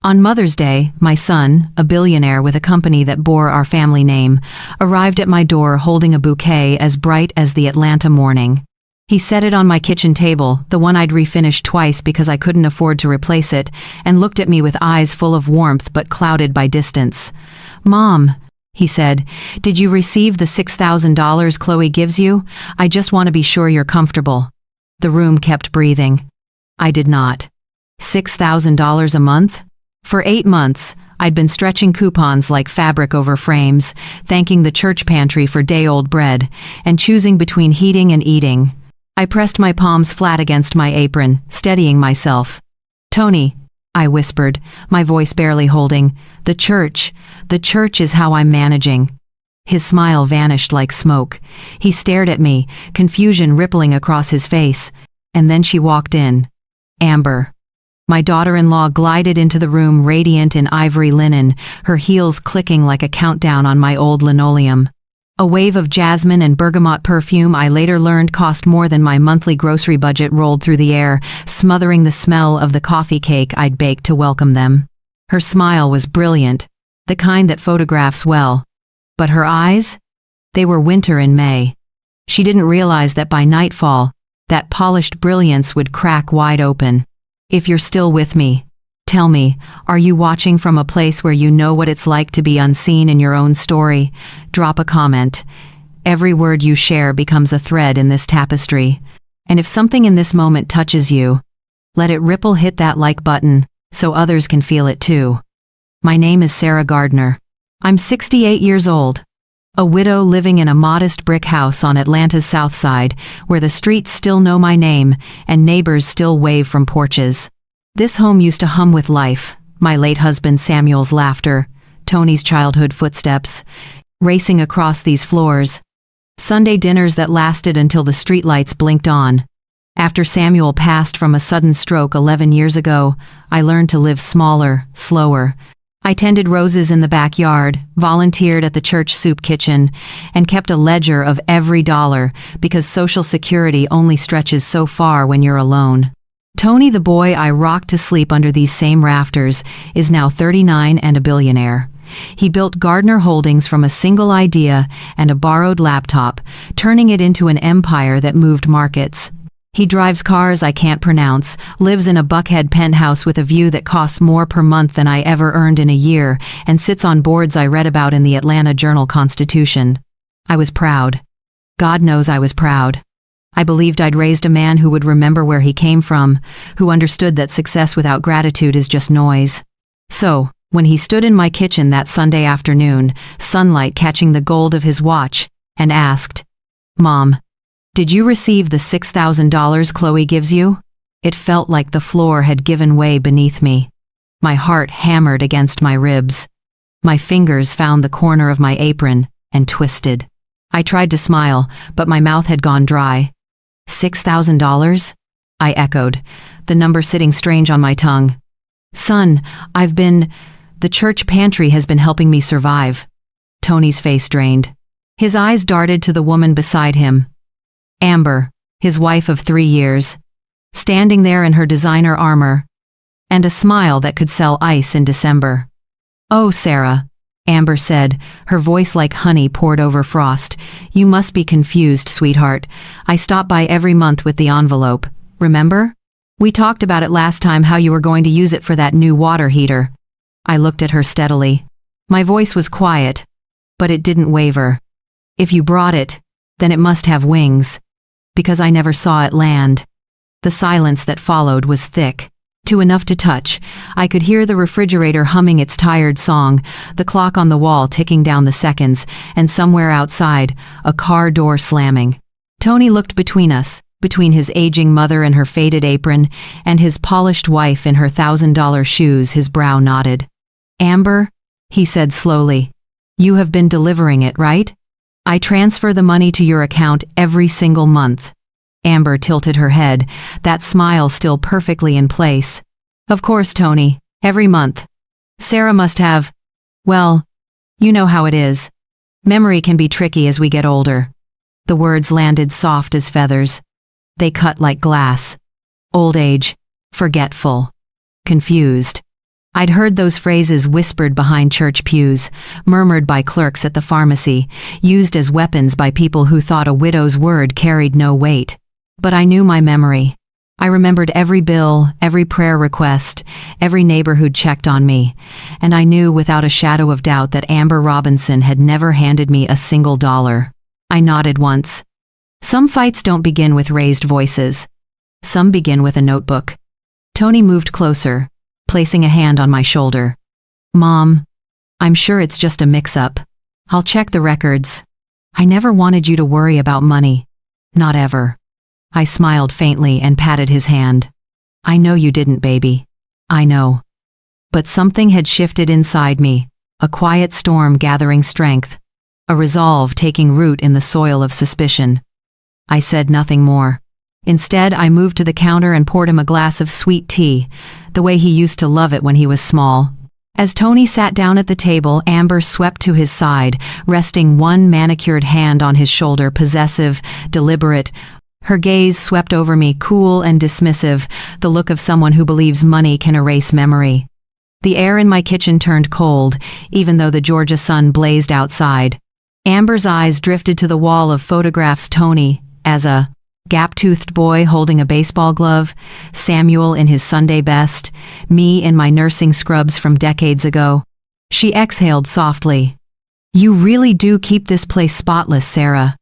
On Mother's Day, my son, a billionaire with a company that bore our family name, arrived at my door holding a bouquet as bright as the Atlanta morning. He set it on my kitchen table, the one I'd refinished twice because I couldn't afford to replace it, and looked at me with eyes full of warmth but clouded by distance. "Mom," he said, "did you receive the $6,000 Chloe gives you? I just want to be sure you're comfortable." The room kept breathing. I did not. $6,000 a month? For 8 months, I'd been stretching coupons like fabric over frames, thanking the church pantry for day-old bread, and choosing between heating and eating. I pressed my palms flat against my apron, steadying myself. "Tony," I whispered, my voice barely holding, the church is how I'm managing." His smile vanished like smoke. He stared at me, confusion rippling across his face, and then she walked in. Amber. My daughter-in-law glided into the room radiant in ivory linen, her heels clicking like a countdown on my old linoleum. A wave of jasmine and bergamot perfume I later learned cost more than my monthly grocery budget rolled through the air, smothering the smell of the coffee cake I'd baked to welcome them. Her smile was brilliant, the kind that photographs well. But her eyes? They were winter in May. She didn't realize that by nightfall, that polished brilliance would crack wide open. "If you're still with me, tell me, are you watching from a place where you know what it's like to be unseen in your own story? Drop a comment. Every word you share becomes a thread in this tapestry. And if something in this moment touches you, let it ripple, hit that like button, so others can feel it too." My name is Sarah Gardner. I'm 68 years old. A widow living in a modest brick house on Atlanta's South Side, where the streets still know my name and neighbors still wave from porches. This home used to hum with life, my late husband Samuel's laughter, Tony's childhood footsteps, racing across these floors. Sunday dinners that lasted until the streetlights blinked on. After Samuel passed from a sudden stroke 11 years ago, I learned to live smaller, slower. I tended roses in the backyard, volunteered at the church soup kitchen, and kept a ledger of every dollar because Social Security only stretches so far when you're alone. Tony, the boy I rocked to sleep under these same rafters, is now 39 and a billionaire. He built Gardner Holdings from a single idea and a borrowed laptop, turning it into an empire that moved markets. He drives cars I can't pronounce, lives in a Buckhead penthouse with a view that costs more per month than I ever earned in a year, and sits on boards I read about in the Atlanta Journal-Constitution. I was proud. God knows I was proud. I believed I'd raised a man who would remember where he came from, who understood that success without gratitude is just noise. So, when he stood in my kitchen that Sunday afternoon, sunlight catching the gold of his watch, and asked, "Mom, did you receive the $6,000 Chloe gives you?" It felt like the floor had given way beneath me. My heart hammered against my ribs. My fingers found the corner of my apron and twisted. I tried to smile, but my mouth had gone dry. $6,000? I echoed, the number sitting strange on my tongue. "Son, the church pantry has been helping me survive." Tony's face drained. His eyes darted to the woman beside him. Amber, his wife of 3 years, standing there in her designer armor, and a smile that could sell ice in December. "Oh, Sarah," Amber said, her voice like honey poured over frost. "You must be confused, sweetheart. I stop by every month with the envelope. Remember? We talked about it last time, how you were going to use it for that new water heater." I looked at her steadily. My voice was quiet, but it didn't waver. "If you brought it, then it must have wings." Because I never saw it land. The silence that followed was thick, too enough to touch. I could hear the refrigerator humming its tired song, the clock on the wall ticking down the seconds, and somewhere outside, a car door slamming. Tony looked between us, between his aging mother in her faded apron, and his polished wife in her $1,000 shoes. His brow knotted. "Amber," he said slowly, "you have been delivering it, right? I transfer the money to your account every single month." Amber tilted her head, that smile still perfectly in place. "Of course, Tony, every month. Sarah must have, well, you know how it is. Memory can be tricky as we get older." The words landed soft as feathers. They cut like glass. Old age, forgetful, confused. I'd heard those phrases whispered behind church pews, murmured by clerks at the pharmacy, used as weapons by people who thought a widow's word carried no weight. But I knew my memory. I remembered every bill, every prayer request, every neighbor who'd checked on me, and I knew without a shadow of doubt that Amber Robinson had never handed me a single dollar. I nodded once. Some fights don't begin with raised voices. Some begin with a notebook. Tony moved closer, placing a hand on my shoulder. Mom, I'm sure it's just a mix-up. I'll check the records. I never wanted you to worry about money. Not ever. I smiled faintly and patted his hand. I know you didn't, baby. I know. But something had shifted inside me, a quiet storm gathering strength, a resolve taking root in the soil of suspicion. I said nothing more. Instead, I moved to the counter and poured him a glass of sweet tea, the way he used to love it when he was small. As Tony sat down at the table, Amber swept to his side, resting one manicured hand on his shoulder, possessive, deliberate. Her gaze swept over me, cool and dismissive, the look of someone who believes money can erase memory. The air in my kitchen turned cold, even though the Georgia sun blazed outside. Amber's eyes drifted to the wall of photographs: Tony as a gap-toothed boy holding a baseball glove, Samuel in his Sunday best, me in my nursing scrubs from decades ago. She exhaled softly. You really do keep this place spotless, Sarah.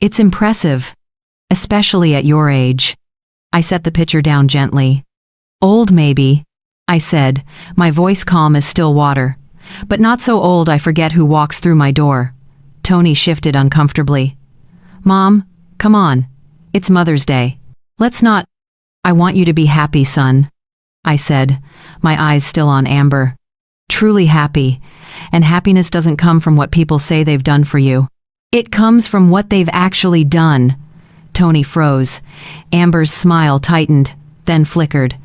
It's impressive. Especially at your age. I set the picture down gently. Old maybe, I said, my voice calm as still water. But not so old I forget who walks through my door. Tony shifted uncomfortably. Mom, come on. It's Mother's Day. Let's not. I want you to be happy, son, I said, my eyes still on Amber. Truly happy. And happiness doesn't come from what people say they've done for you. It comes from what they've actually done. Tony froze. Amber's smile tightened, then flickered.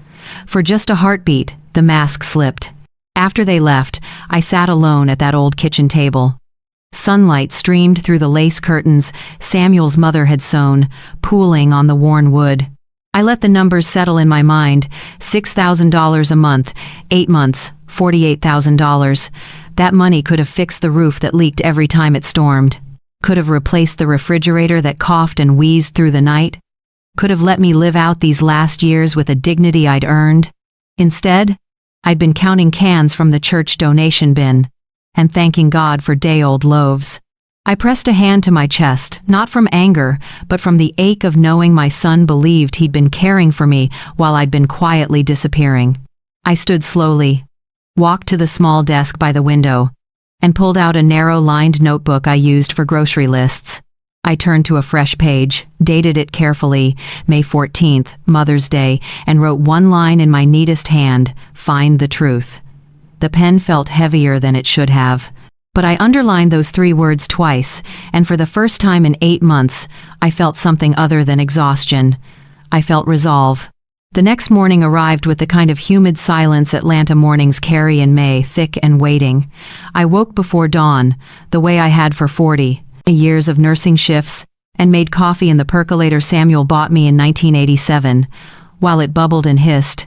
For just a heartbeat, the mask slipped. After they left, I sat alone at that old kitchen table. Sunlight streamed through the lace curtains Samuel's mother had sewn, pooling on the worn wood. I let the numbers settle in my mind. $6,000 a month, 8 months, $48,000. That money could have fixed the roof that leaked every time it stormed. Could have replaced the refrigerator that coughed and wheezed through the night. Could have let me live out these last years with a dignity I'd earned. Instead, I'd been counting cans from the church donation bin and thanking God for day-old loaves. I pressed a hand to my chest, not from anger, but from the ache of knowing my son believed he'd been caring for me while I'd been quietly disappearing. I stood slowly, walked to the small desk by the window, and pulled out a narrow-lined notebook I used for grocery lists. I turned to a fresh page, dated it carefully, May 14th, Mother's Day, and wrote one line in my neatest hand: find the truth. The pen felt heavier than it should have, but I underlined those 3 words twice, and for the first time in 8 months, I felt something other than exhaustion. I felt resolve. The next morning arrived with the kind of humid silence Atlanta mornings carry in May, thick and waiting. I woke before dawn, the way I had for 40 years of nursing shifts, and made coffee in the percolator Samuel bought me in 1987. While it bubbled and hissed,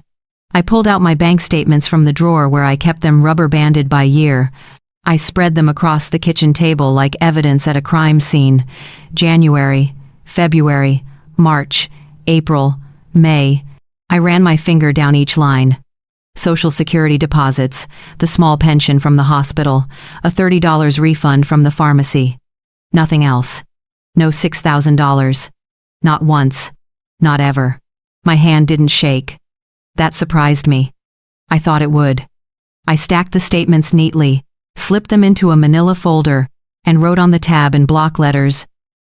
I pulled out my bank statements from the drawer where I kept them rubber-banded by year. I spread them across the kitchen table like evidence at a crime scene. January, February, March, April, May. I ran my finger down each line. Social Security deposits, the small pension from the hospital, a $30 refund from the pharmacy. Nothing else. No $6,000. Not once. Not ever. My hand didn't shake. That surprised me. I thought it would. I stacked the statements neatly, slipped them into a manila folder, and wrote on the tab in block letters,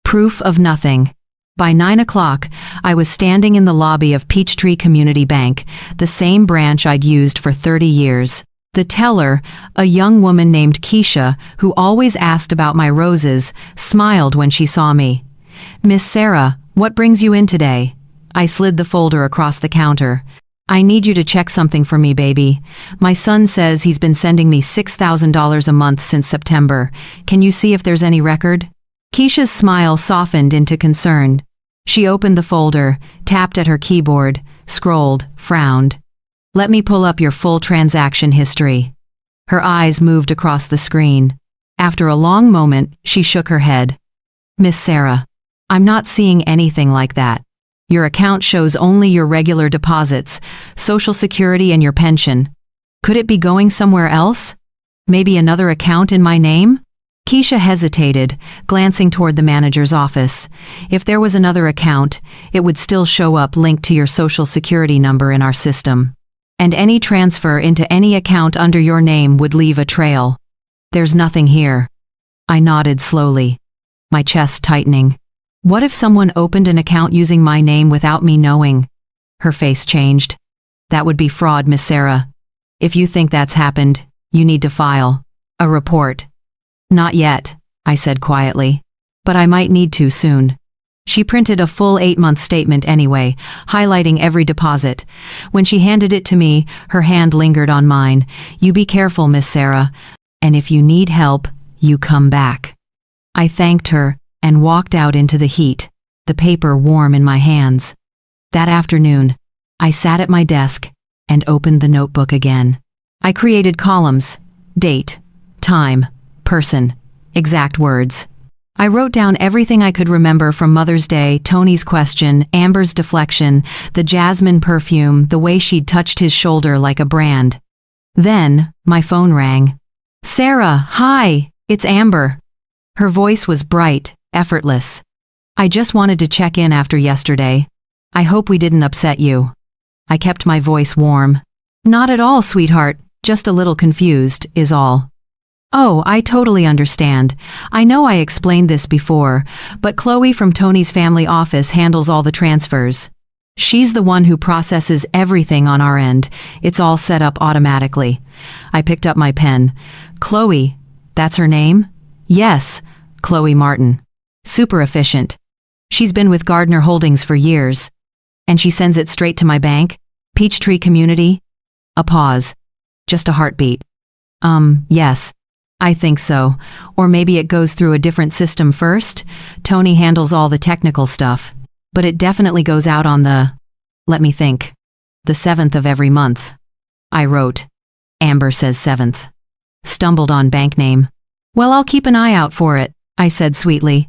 proof of nothing. By 9 o'clock, I was standing in the lobby of Peachtree Community Bank, the same branch I'd used for 30 years. The teller, a young woman named Keisha, who always asked about my roses, smiled when she saw me. Miss Sarah, what brings you in today? I slid the folder across the counter. I need you to check something for me, baby. My son says he's been sending me $6,000 a month since September. Can you see if there's any record? Keisha's smile softened into concern. She opened the folder, tapped at her keyboard, scrolled, frowned. Let me pull up your full transaction history. Her eyes moved across the screen. After a long moment, she shook her head. Miss Sarah, I'm not seeing anything like that. Your account shows only your regular deposits, Social Security and your pension. Could it be going somewhere else? Maybe another account in my name? Keisha hesitated, glancing toward the manager's office. If there was another account, it would still show up linked to your Social Security number in our system. And any transfer into any account under your name would leave a trail. There's nothing here. I nodded slowly, my chest tightening. What if someone opened an account using my name without me knowing? Her face changed. That would be fraud, Miss Sarah. If you think that's happened, you need to file a report. Not yet, I said quietly. But I might need to soon. She printed a full 8-month statement anyway, highlighting every deposit. When she handed it to me, her hand lingered on mine. You be careful, Miss Sarah. And if you need help, you come back. I thanked her and walked out into the heat, the paper warm in my hands. That afternoon, I sat at my desk and opened the notebook again. I created columns: date, time, person, exact words. I wrote down everything I could remember from Mother's Day, Tony's question, Amber's deflection, the jasmine perfume, the way she'd touched his shoulder like a brand. Then, my phone rang. Sarah, hi, it's Amber. Her voice was bright, effortless. I just wanted to check in after yesterday. I hope we didn't upset you. I kept my voice warm. Not at all, sweetheart, just a little confused, is all. Oh, I totally understand. I know I explained this before, but Chloe from Tony's family office handles all the transfers. She's the one who processes everything on our end. It's all set up automatically. I picked up my pen. Chloe, that's her name? Yes, Chloe Martin. Super efficient. She's been with Gardner Holdings for years. And she sends it straight to my bank? Peachtree Community? A pause. Just a heartbeat. Yes. I think so. Or maybe it goes through a different system first. Tony handles all the technical stuff. But it definitely goes out on let me think, the 7th of every month. I wrote. Amber says 7th. Stumbled on bank name. Well, I'll keep an eye out for it, I said sweetly.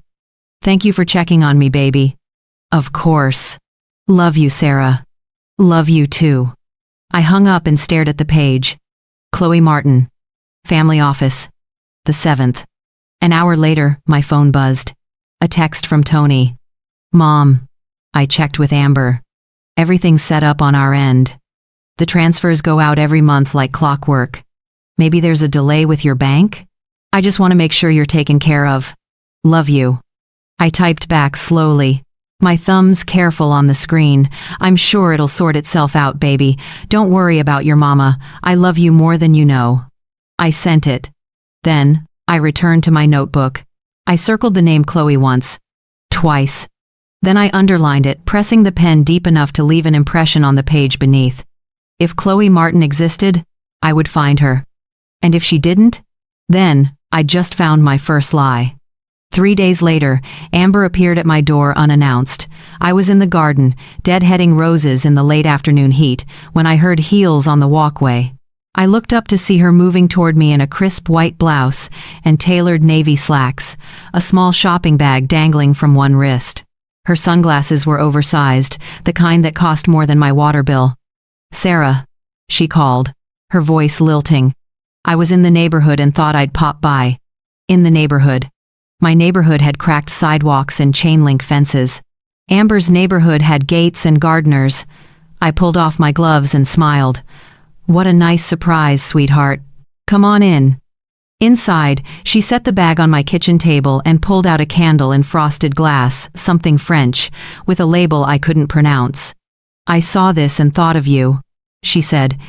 Thank you for checking on me, baby. Of course. Love you, Sarah. Love you too. I hung up and stared at the page. Chloe Martin. Family office. The 7th. An hour later, my phone buzzed. A text from Tony. Mom. I checked with Amber. Everything's set up on our end. The transfers go out every month like clockwork. Maybe there's a delay with your bank? I just want to make sure you're taken care of. Love you. I typed back slowly. My thumbs careful on the screen. I'm sure it'll sort itself out, baby. Don't worry about your mama. I love you more than you know. I sent it. Then, I returned to my notebook. I circled the name Chloe once. Twice. Then I underlined it, pressing the pen deep enough to leave an impression on the page beneath. If Chloe Martin existed, I would find her. And if she didn't, then I'd just found my first lie. 3 days later, Amber appeared at my door unannounced. I was in the garden, deadheading roses in the late afternoon heat, when I heard heels on the walkway. I looked up to see her moving toward me in a crisp white blouse and tailored navy slacks, a small shopping bag dangling from one wrist. Her sunglasses were oversized, the kind that cost more than my water bill. Sarah, she called, her voice lilting. I was in the neighborhood and thought I'd pop by. In the neighborhood. My neighborhood had cracked sidewalks and chain-link fences. Amber's neighborhood had gates and gardeners. I pulled off my gloves and smiled. What a nice surprise, sweetheart. Come on in. Inside, she set the bag on my kitchen table and pulled out a candle in frosted glass, something French, with a label I couldn't pronounce. I saw this and thought of you, she said.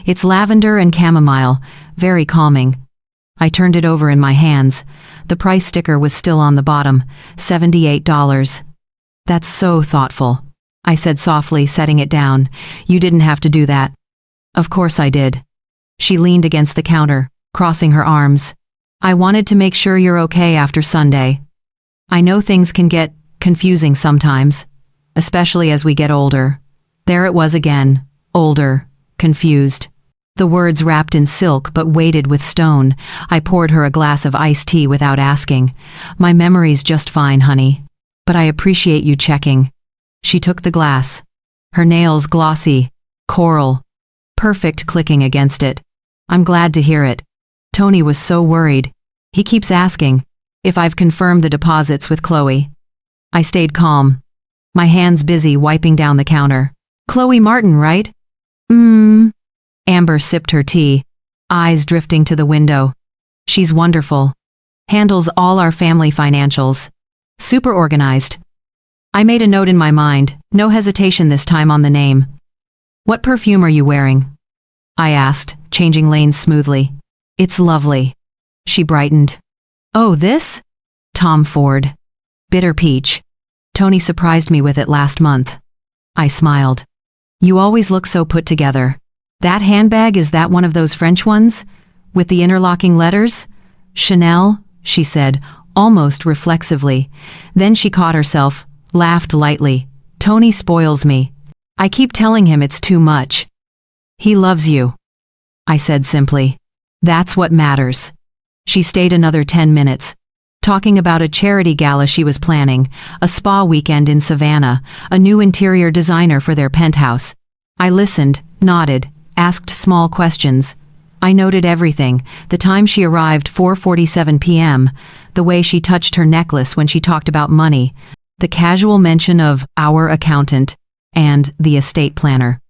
It's lavender and chamomile, very calming. I turned it over in my hands. The price sticker was still on the bottom, $78. That's so thoughtful, I said softly, setting it down. You didn't have to do that. Of course I did. She leaned against the counter, crossing her arms. I wanted to make sure you're okay after Sunday. I know things can get confusing sometimes, especially as we get older. There it was again, older, confused. The words wrapped in silk but weighted with stone. I poured her a glass of iced tea without asking. My memory's just fine, honey. But I appreciate you checking. She took the glass. Her nails glossy, coral, perfect clicking against it. I'm glad to hear it. Tony was so worried. He keeps asking if I've confirmed the deposits with Chloe. I stayed calm, my hands busy wiping down the counter. Chloe Martin, right? Amber sipped her tea, eyes drifting to the window. She's wonderful. Handles all our family financials. Super organized. I made a note in my mind, no hesitation this time on the name. What perfume are you wearing? I asked, changing lanes smoothly. It's lovely. She brightened. Oh, this? Tom Ford. Bitter peach. Tony surprised me with it last month. I smiled. You always look so put together. That handbag, is that one of those French ones? With the interlocking letters? Chanel, she said, almost reflexively. Then she caught herself, laughed lightly. Tony spoils me. I keep telling him it's too much. He loves you, I said simply. That's what matters. She stayed another 10 minutes, talking about a charity gala she was planning, a spa weekend in Savannah, a new interior designer for their penthouse. I listened, nodded, asked small questions. I noted everything, the time she arrived, 4:47 p.m., the way she touched her necklace when she talked about money, the casual mention of our accountant, and the estate planner.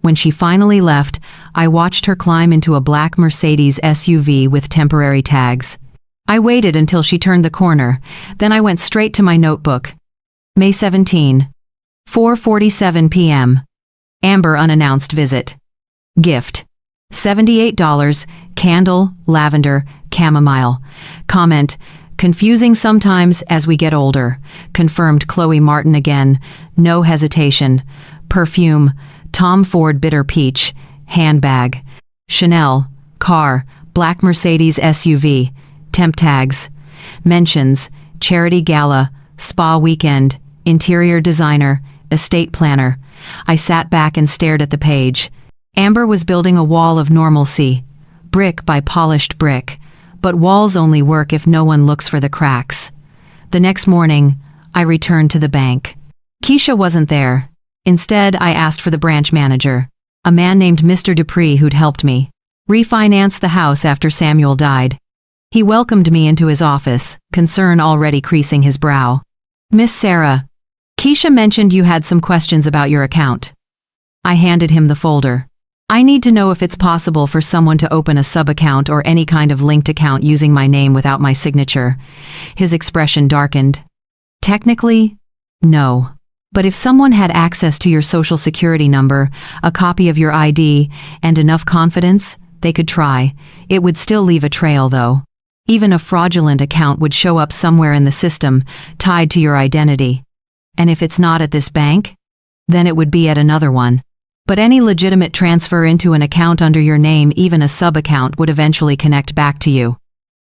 When she finally left, I watched her climb into a black Mercedes SUV with temporary tags. I waited until she turned the corner, then I went straight to my notebook. May 17, 4:47 p.m. Amber unannounced visit. Gift. $78, candle, lavender, chamomile. Comment, confusing sometimes as we get older. Confirmed Chloe Martin again, no hesitation. Perfume, Tom Ford bitter peach. Handbag, Chanel. Car, black Mercedes SUV. Temp tags. Mentions, charity gala, spa weekend, interior designer, estate planner. I sat back and stared at the page. Amber was building a wall of normalcy, brick by polished brick, but walls only work if no one looks for the cracks. The next morning, I returned to the bank. Keisha wasn't there. Instead, I asked for the branch manager, a man named Mr. Dupree who'd helped me refinance the house after Samuel died. He welcomed me into his office, concern already creasing his brow. Miss Sarah, Keisha mentioned you had some questions about your account. I handed him the folder. I need to know if it's possible for someone to open a sub-account or any kind of linked account using my name without my signature. His expression darkened. Technically, no. But if someone had access to your social security number, a copy of your ID, and enough confidence, they could try. It would still leave a trail, though. Even a fraudulent account would show up somewhere in the system, tied to your identity. And if it's not at this bank, then it would be at another one. But any legitimate transfer into an account under your name, even a sub-account, would eventually connect back to you.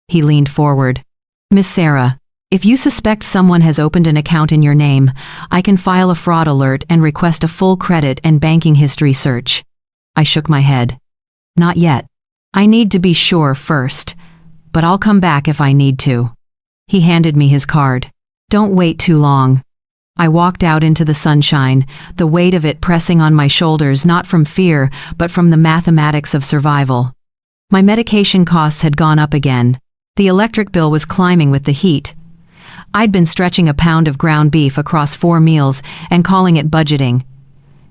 He leaned forward. Miss Sarah, if you suspect someone has opened an account in your name, I can file a fraud alert and request a full credit and banking history search. I shook my head. Not yet. I need to be sure first. But I'll come back if I need to. He handed me his card. Don't wait too long. I walked out into the sunshine, the weight of it pressing on my shoulders, not from fear, but from the mathematics of survival. My medication costs had gone up again. The electric bill was climbing with the heat. I'd been stretching a pound of ground beef across 4 meals and calling it budgeting.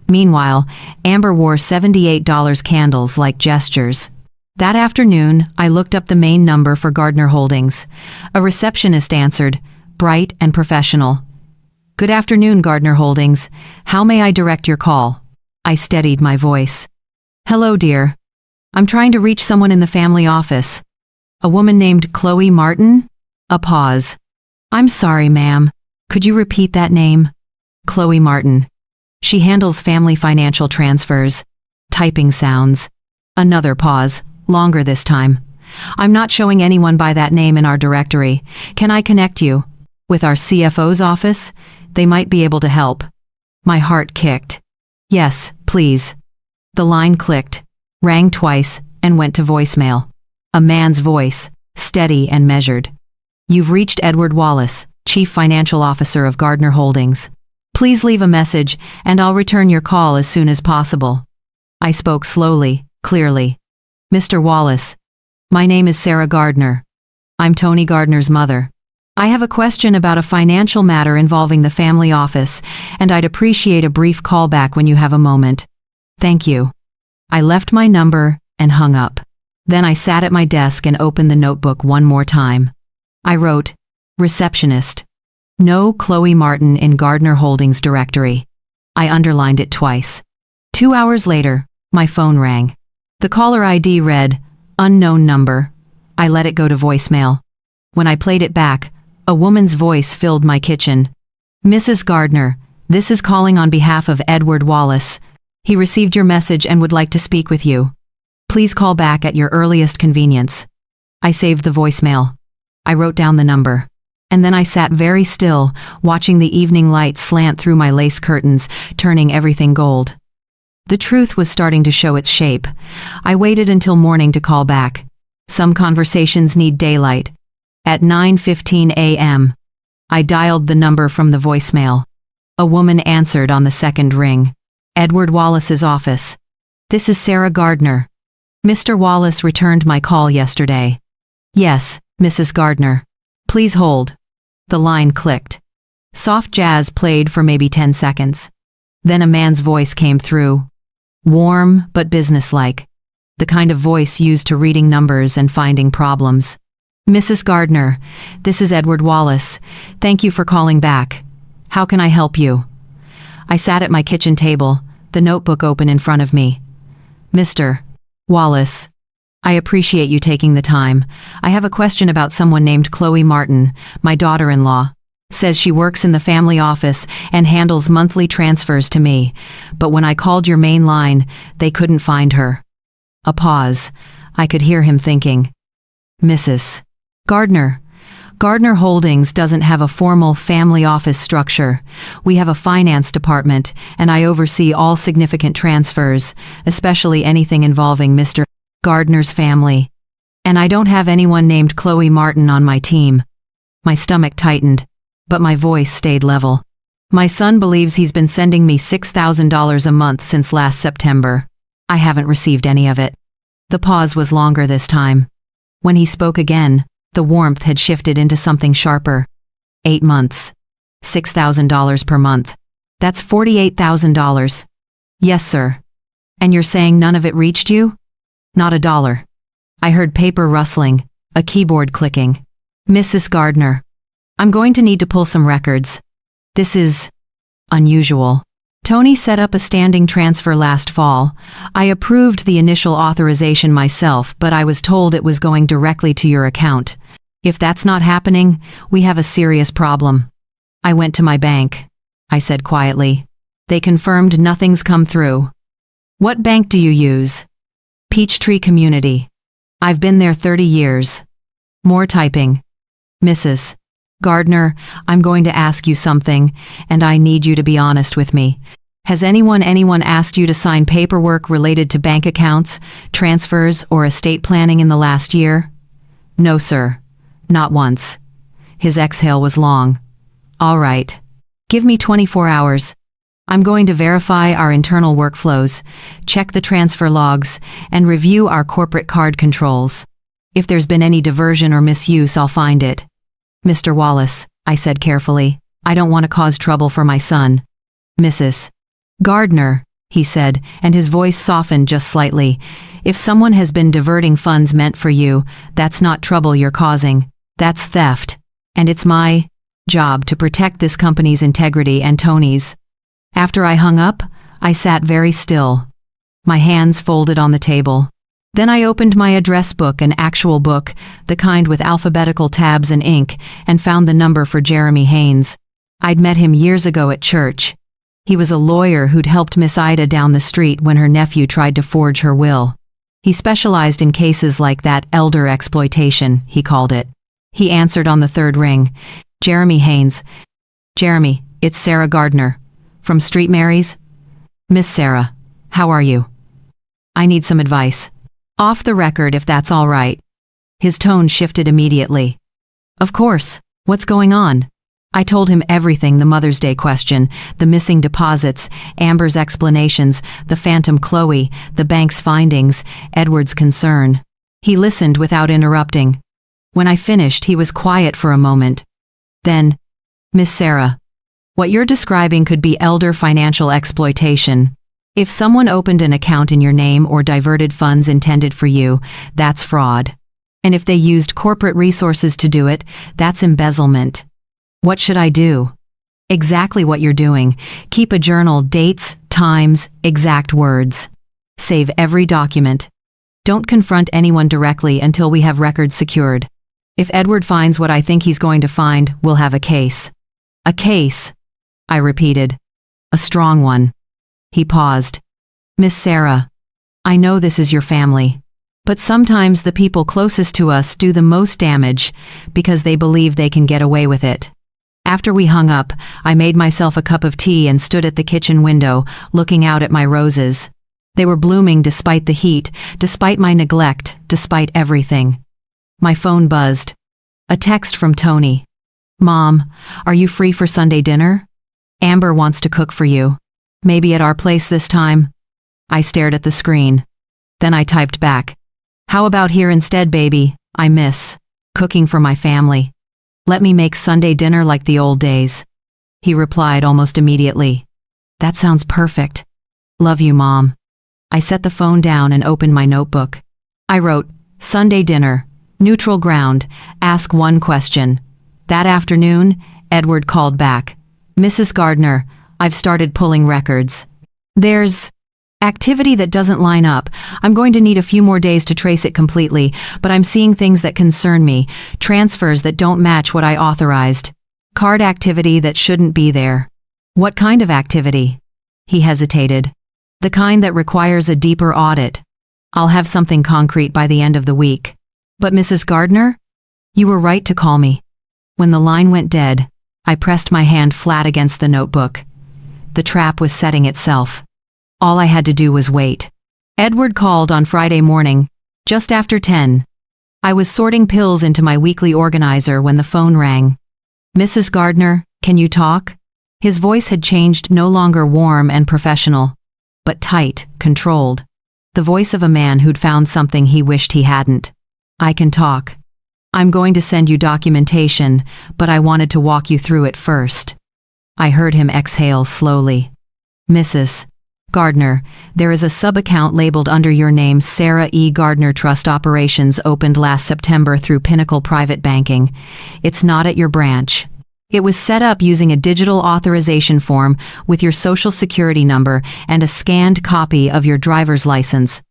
Meanwhile, Amber wore $78 candles like gestures. That afternoon, I looked up the main number for Gardner Holdings. A receptionist answered, bright and professional. Good afternoon, Gardner Holdings. How may I direct your call? I steadied my voice. Hello, dear. I'm trying to reach someone in the family office. A woman named Chloe Martin? A pause. I'm sorry, ma'am. Could you repeat that name? Chloe Martin. She handles family financial transfers. Typing sounds. Another pause, longer this time. I'm not showing anyone by that name in our directory. Can I connect you with our CFO's office? They might be able to help. My heart kicked. Yes, please. The line clicked, rang twice, and went to voicemail. A man's voice, steady and measured. You've reached Edward Wallace, Chief Financial Officer of Gardner Holdings. Please leave a message, and I'll return your call as soon as possible. I spoke slowly, clearly. Mr. Wallace, my name is Sarah Gardner. I'm Tony Gardner's mother. I have a question about a financial matter involving the family office, and I'd appreciate a brief callback when you have a moment. Thank you. I left my number and hung up. Then I sat at my desk and opened the notebook one more time. I wrote, Receptionist. No Chloe Martin in Gardner Holdings directory. I underlined it twice. 2 hours later, my phone rang. The caller ID read, Unknown number. I let it go to voicemail. When I played it back, a woman's voice filled my kitchen. Mrs. Gardner, this is calling on behalf of Edward Wallace. He received your message and would like to speak with you. Please call back at your earliest convenience. I saved the voicemail. I wrote down the number. And then I sat very still, watching the evening light slant through my lace curtains, turning everything gold. The truth was starting to show its shape. I waited until morning to call back. Some conversations need daylight. At 9:15 a.m., I dialed the number from the voicemail. A woman answered on the second ring. Edward Wallace's office. This is Sarah Gardner. Mr. Wallace returned my call yesterday. Yes, Mrs. Gardner. Please hold. The line clicked. Soft jazz played for maybe 10 seconds. Then a man's voice came through. Warm but businesslike. The kind of voice used to reading numbers and finding problems. Mrs. Gardner, this is Edward Wallace. Thank you for calling back. How can I help you? I sat at my kitchen table, the notebook open in front of me. Mr. Wallace, I appreciate you taking the time. I have a question about someone named Chloe Martin, my daughter-in-law. Says she works in the family office and handles monthly transfers to me, but when I called your main line, they couldn't find her. A pause. I could hear him thinking. Mrs. Gardner. Gardner Holdings doesn't have a formal family office structure. We have a finance department, and I oversee all significant transfers, especially anything involving Mr. Gardner's family. And I don't have anyone named Chloe Martin on my team. My stomach tightened, but my voice stayed level. My son believes he's been sending me $6,000 a month since last September. I haven't received any of it. The pause was longer this time. When he spoke again, the warmth had shifted into something sharper. 8 months. $6,000 per month. That's $48,000. Yes, sir. And you're saying none of it reached you? Not a dollar. I heard paper rustling, a keyboard clicking. Mrs. Gardner. I'm going to need to pull some records. This is unusual. Tony set up a standing transfer last fall. I approved the initial authorization myself, but I was told it was going directly to your account. If that's not happening, we have a serious problem. I went to my bank, I said quietly. They confirmed nothing's come through. What bank do you use? Peachtree Community. I've been there 30 years. More typing. Mrs. Gardner, I'm going to ask you something, and I need you to be honest with me. Has anyone asked you to sign paperwork related to bank accounts, transfers, or estate planning in the last year? No, sir. Not once. His exhale was long. All right. Give me 24 hours. I'm going to verify our internal workflows, check the transfer logs, and review our corporate card controls. If there's been any diversion or misuse, I'll find it. Mr. Wallace, I said carefully, I don't want to cause trouble for my son. Mrs. Gardner, he said, and his voice softened just slightly. If someone has been diverting funds meant for you, that's not trouble you're causing. That's theft. And it's my job to protect this company's integrity and Tony's. After I hung up, I sat very still, my hands folded on the table. Then I opened my address book, an actual book, the kind with alphabetical tabs and ink, and found the number for Jeremy Haynes. I'd met him years ago at church. He was a lawyer who'd helped Miss Ida down the street when her nephew tried to forge her will. He specialized in cases like that, elder exploitation, he called it. He answered on the third ring. Jeremy Haynes. Jeremy, it's Sarah Gardner. From Street Mary's? Miss Sarah, how are you? I need some advice. Off the record if that's all right. His tone shifted immediately. Of course. What's going on? I told him everything: the Mother's Day question, the missing deposits, Amber's explanations, the phantom Chloe, the bank's findings, Edward's concern. He listened without interrupting. When I finished, he was quiet for a moment. Then, Miss Sarah, what you're describing could be elder financial exploitation. If someone opened an account in your name or diverted funds intended for you, that's fraud. And if they used corporate resources to do it, that's embezzlement. What should I do? Exactly what you're doing. Keep a journal: dates, times, exact words. Save every document. Don't confront anyone directly until we have records secured. If Edward finds what I think he's going to find, we'll have a case. A case, I repeated. A strong one. He paused. Miss Sarah, I know this is your family, but sometimes the people closest to us do the most damage because they believe they can get away with it. After we hung up, I made myself a cup of tea and stood at the kitchen window, looking out at my roses. They were blooming despite the heat, despite my neglect, despite everything. My phone buzzed. A text from Tony. Mom, are you free for Sunday dinner? Amber wants to cook for you. Maybe at our place this time? I stared at the screen. Then I typed back. How about here instead, baby? I miss cooking for my family. Let me make Sunday dinner like the old days. He replied almost immediately. That sounds perfect. Love you, Mom. I set the phone down and opened my notebook. I wrote, Sunday dinner, neutral ground, ask one question. That afternoon, Edward called back. Mrs. Gardner, I've started pulling records. There's activity that doesn't line up. I'm going to need a few more days to trace it completely, but I'm seeing things that concern me, transfers that don't match what I authorized, card activity that shouldn't be there. What kind of activity? He hesitated. The kind that requires a deeper audit. I'll have something concrete by the end of the week. But Mrs. Gardner? You were right to call me. When the line went dead, I pressed my hand flat against the notebook. The trap was setting itself. All I had to do was wait. Edward called on Friday morning, just after 10. I was sorting pills into my weekly organizer when the phone rang. Mrs. Gardner, can you talk? His voice had changed, no longer warm and professional, but tight, controlled. The voice of a man who'd found something he wished he hadn't. I can talk. I'm going to send you documentation, but I wanted to walk you through it first. I heard him exhale slowly. Mrs. Gardner, there is a sub-account labeled under your name, Sarah E. Gardner Trust Operations, opened last September through Pinnacle Private Banking. It's not at your branch. It was set up using a digital authorization form with your social security number and a scanned copy of your driver's license.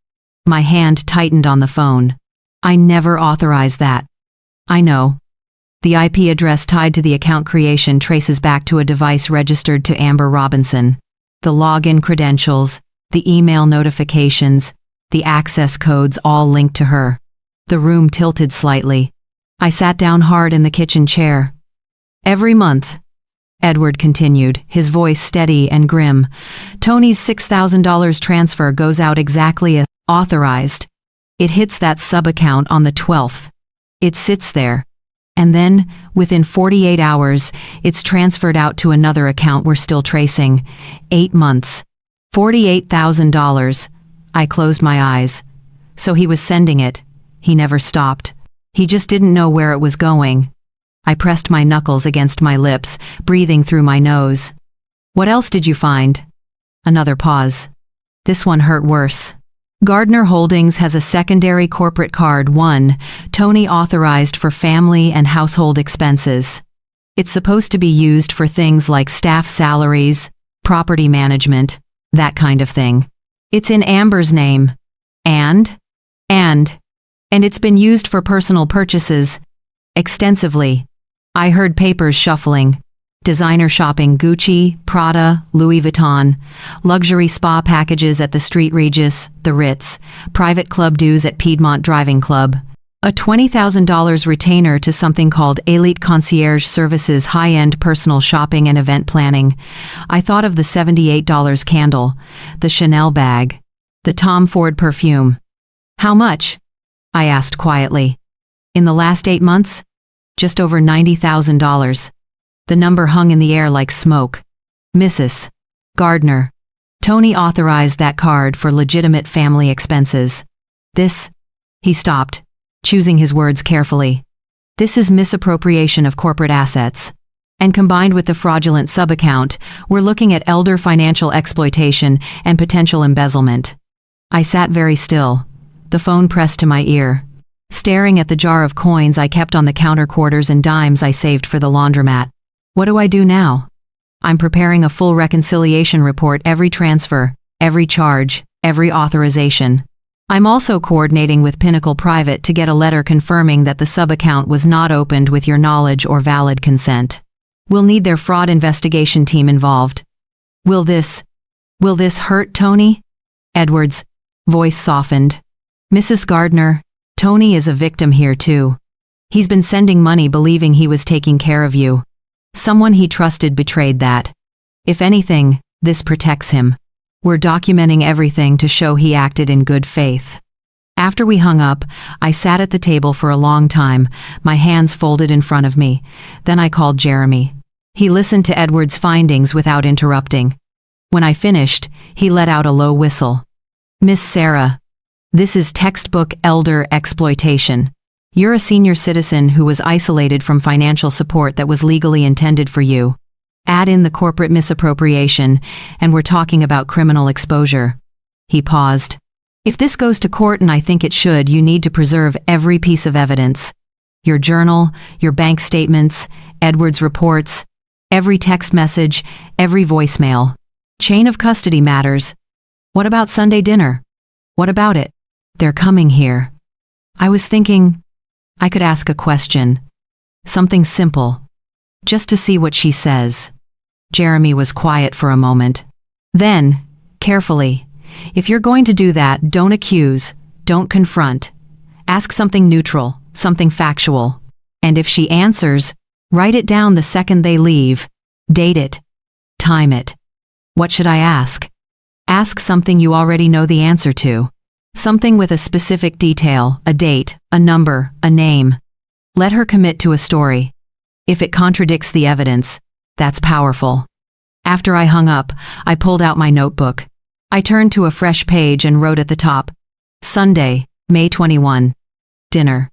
My hand tightened on the phone. I never authorized that. I know. The IP address tied to the account creation traces back to a device registered to Amber Robinson. The login credentials, the email notifications, the access codes all linked to her. The room tilted slightly. I sat down hard in the kitchen chair. Every month, Edward continued, his voice steady and grim, Tony's $6,000 transfer goes out exactly as authorized. It hits that sub-account on the 12th. It sits there. And then, within 48 hours, it's transferred out to another account we're still tracing. 8 months. $48,000. I closed my eyes. So he was sending it. He never stopped. He just didn't know where it was going. I pressed my knuckles against my lips, breathing through my nose. What else did you find? Another pause. This one hurt worse. Gardner Holdings has a secondary corporate card, 1, Tony authorized for family and household expenses. It's supposed to be used for things like staff salaries, property management, that kind of thing. It's in Amber's name. And it's been used for personal purchases. Extensively. I heard papers shuffling. Designer shopping, Gucci, Prada, Louis Vuitton, luxury spa packages at the Street Regis, the Ritz, private club dues at Piedmont Driving Club, a $20,000 retainer to something called Elite Concierge Services, high-end personal shopping and event planning. I thought of the $78 candle, the Chanel bag. The Tom Ford perfume. How much? I asked quietly. In the last 8 months? Just over $90,000. The number hung in the air like smoke. Mrs. Gardner. Tony authorized that card for legitimate family expenses. This? He stopped, choosing his words carefully. This is misappropriation of corporate assets. And combined with the fraudulent subaccount, we're looking at elder financial exploitation and potential embezzlement. I sat very still, the phone pressed to my ear, staring at the jar of coins I kept on the counter, quarters and dimes I saved for the laundromat. What do I do now? I'm preparing a full reconciliation report, every transfer, every charge, every authorization. I'm also coordinating with Pinnacle Private to get a letter confirming that the subaccount was not opened with your knowledge or valid consent. We'll need their fraud investigation team involved. Will this hurt, Tony? Edward's voice softened. Mrs. Gardner, Tony is a victim here too. He's been sending money believing he was taking care of you. Someone he trusted betrayed that. If anything, this protects him. We're documenting everything to show he acted in good faith. After we hung up, I sat at the table for a long time, my hands folded in front of me. Then I called Jeremy. He listened to Edward's findings without interrupting. When I finished, he let out a low whistle. Miss Sarah, this is textbook elder exploitation. You're a senior citizen who was isolated from financial support that was legally intended for you. Add in the corporate misappropriation, and we're talking about criminal exposure. He paused. If this goes to court, and I think it should, you need to preserve every piece of evidence. Your journal, your bank statements, Edward's reports, every text message, every voicemail. Chain of custody matters. What about Sunday dinner? What about it? They're coming here. I was thinking I could ask a question. Something simple. Just to see what she says. Jeremy was quiet for a moment. Then, carefully, if you're going to do that, don't accuse, don't confront. Ask something neutral, something factual. And if she answers, write it down the second they leave. Date it. Time it. What should I ask? Ask something you already know the answer to. Something with a specific detail, a date, a number, a name. Let her commit to a story. If it contradicts the evidence, that's powerful. After I hung up, I pulled out my notebook. I turned to a fresh page and wrote at the top, Sunday, May 21. Dinner.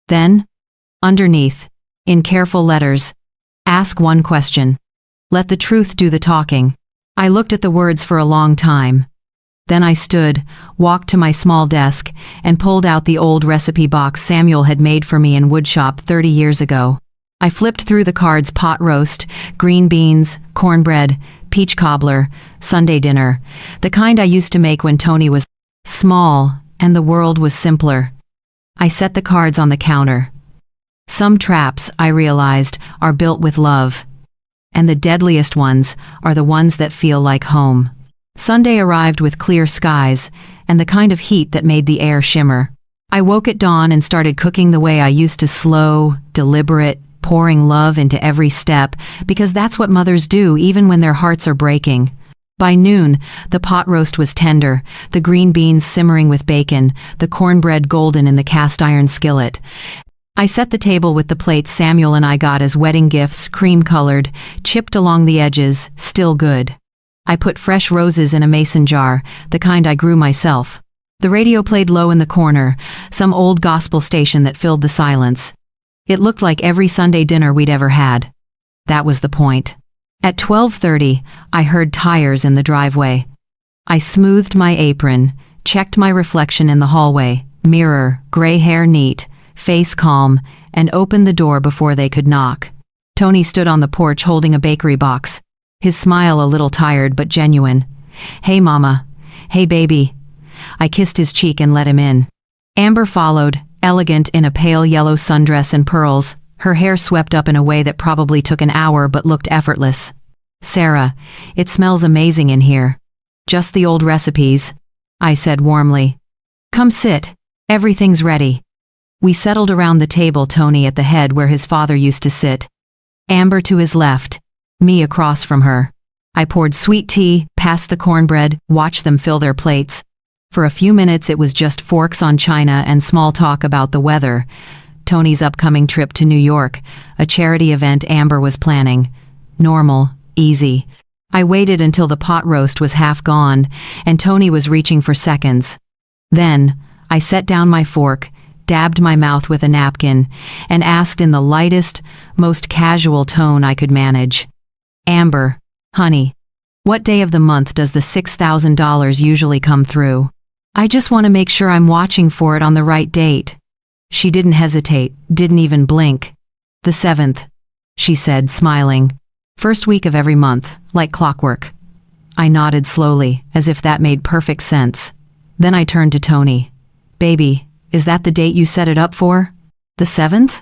Then, underneath, in careful letters, ask one question. Let the truth do the talking. I looked at the words for a long time. Then I stood, walked to my small desk, and pulled out the old recipe box Samuel had made for me in woodshop 30 years ago. I flipped through the cards: pot roast, green beans, cornbread, peach cobbler, Sunday dinner, the kind I used to make when Tony was small and the world was simpler. I set the cards on the counter. Some traps, I realized, are built with love. And the deadliest ones are the ones that feel like home. Sunday arrived with clear skies and the kind of heat that made the air shimmer. I woke at dawn and started cooking the way I used to, slow, deliberate, pouring love into every step, because that's what mothers do even when their hearts are breaking. By noon, the pot roast was tender, the green beans simmering with bacon, the cornbread golden in the cast iron skillet. I set the table with the plates Samuel and I got as wedding gifts, cream-colored, chipped along the edges, still good. I put fresh roses in a mason jar, the kind I grew myself. The radio played low in the corner, some old gospel station that filled the silence. It looked like every Sunday dinner we'd ever had. That was the point. At 12:30, I heard tires in the driveway. I smoothed my apron, checked my reflection in the hallway, mirror, gray hair neat, face calm, and opened the door before they could knock. Tony stood on the porch holding a bakery box, his smile a little tired but genuine. "Hey, Mama. Hey, baby." I kissed his cheek and let him in. Amber followed, elegant in a pale yellow sundress and pearls, her hair swept up in a way that probably took an hour but looked effortless. "Sarah, it smells amazing in here." "Just the old recipes," I said warmly. "Come sit. Everything's ready." We settled around the table, Tony at the head where his father used to sit. Amber to his left, me across from her. I poured sweet tea, passed the cornbread, watched them fill their plates. For a few minutes it was just forks on china and small talk about the weather, Tony's upcoming trip to New York, a charity event Amber was planning. Normal, easy. I waited until the pot roast was half gone, and Tony was reaching for seconds. Then, I set down my fork, dabbed my mouth with a napkin, and asked in the lightest, most casual tone I could manage. Amber, honey, what day of the month does the $6,000 usually come through? I just want to make sure I'm watching for it on the right date. She didn't hesitate, didn't even blink. The 7th, she said, smiling. First week of every month, like clockwork. I nodded slowly, as if that made perfect sense. Then I turned to Tony. Baby, is that the date you set it up for? The 7th?